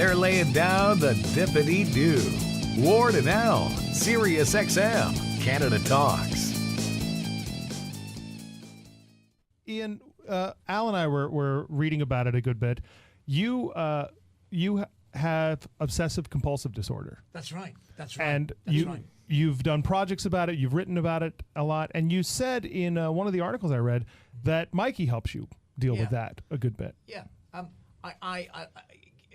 They're laying down the dippity-doo. Ward and Al, SiriusXM, Canada Talks. Ian, Al and I were reading about it a good bit. You have obsessive compulsive disorder. That's right. And you've done projects about it. You've written about it a lot. And you said in one of the articles I read that Mikey helps you deal with that a good bit. Yeah.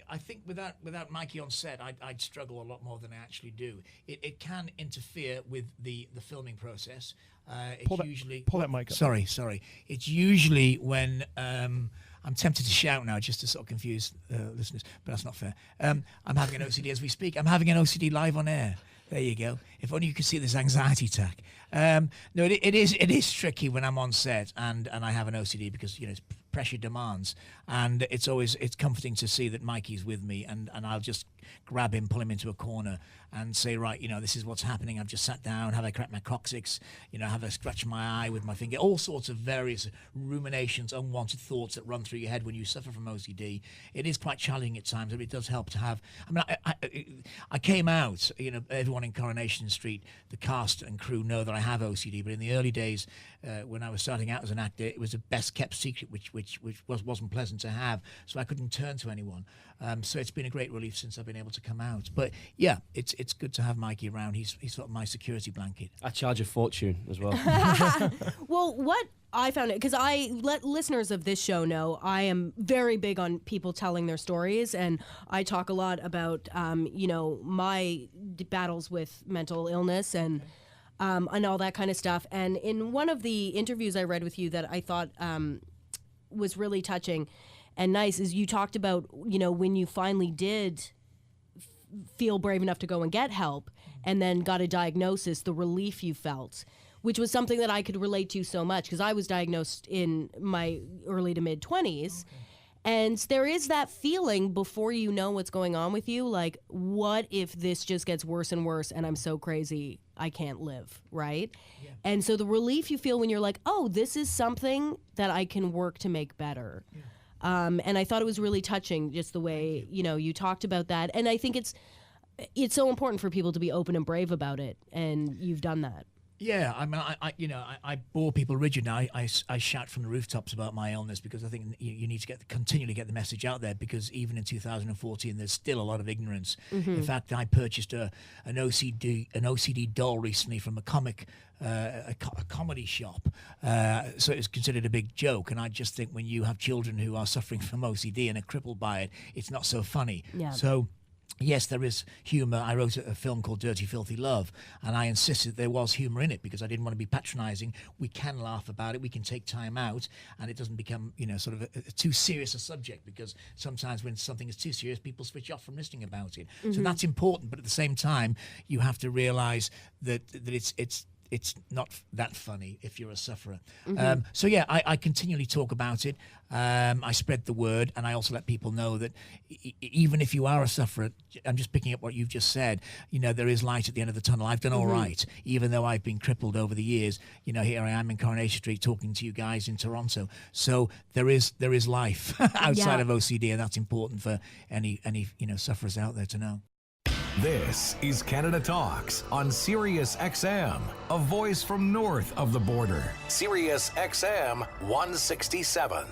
I think without Mikey on set, I'd struggle a lot more than I actually do. It can interfere with the filming process. Pull that mic up. Sorry. It's usually when I'm tempted to shout now just to sort of confuse listeners, but that's not fair. I'm having an OCD as we speak. I'm having an OCD live on air. There you go. If only you could see this anxiety attack. No, it is tricky when I'm on set and I have an OCD because it's pressure demands, and it's comforting to see that Mikey's with me, and I'll just grab him, pull him into a corner, and say, right, this is what's happening. I've just sat down. Have I cracked my coccyx? Have I scratched my eye with my finger? All sorts of various ruminations, unwanted thoughts that run through your head when you suffer from OCD. It is quite challenging at times, but it does help to have. I came out. Everyone in Coronation Street, the cast and crew know that I have OCD, but in the early days, when I was starting out as an actor, it was a best kept secret, which wasn't pleasant to have, so I couldn't turn to anyone. So it's been a great relief since I've been able to come out. But yeah, it's good to have Mikey around. He's sort of my security blanket. I charge a fortune as well. Well, what I found it, because I let listeners of this show know I am very big on people telling their stories, and I talk a lot about my battles with mental illness and all that kind of stuff. And in one of the interviews I read with you that I thought was really touching and nice is you talked about when you finally did feel brave enough to go and get help and then got a diagnosis, the relief you felt, which was something that I could relate to so much because I was diagnosed in my early to mid 20s. Okay. And there is that feeling before you know what's going on with you, like, what if this just gets worse and worse and I'm so crazy I can't live, right? Yeah. And so the relief you feel when you're like, oh, this is something that I can work to make better. Yeah. And I thought it was really touching, just the way, you talked about that. And I think it's so important for people to be open and brave about it, and you've done that. Yeah, I mean, I bore people rigid now. I shout from the rooftops about my illness because I think you need to continually get the message out there, because even in 2014, there's still a lot of ignorance. Mm-hmm. In fact, I purchased an OCD doll recently from a comedy shop, so it was considered a big joke. And I just think when you have children who are suffering from OCD and are crippled by it, it's not so funny. Yeah. So yes, there is humour. I wrote a film called Dirty Filthy Love, and I insisted there was humour in it because I didn't want to be patronising. We can laugh about it. We can take time out, and it doesn't become, sort of a too serious a subject, because sometimes when something is too serious, people switch off from listening about it. Mm-hmm. So that's important, but at the same time, you have to realise that it's not that funny if you're a sufferer. Mm-hmm. So yeah, I continually talk about it. I spread the word, and I also let people know that even if you are a sufferer, I'm just picking up what you've just said, there is light at the end of the tunnel. I've done all right, even though I've been crippled over the years. Here I am in Coronation Street talking to you guys in Toronto. So there is life outside of OCD, and that's important for any sufferers out there to know. This is Canada Talks on SiriusXM, a voice from north of the border. SiriusXM 167.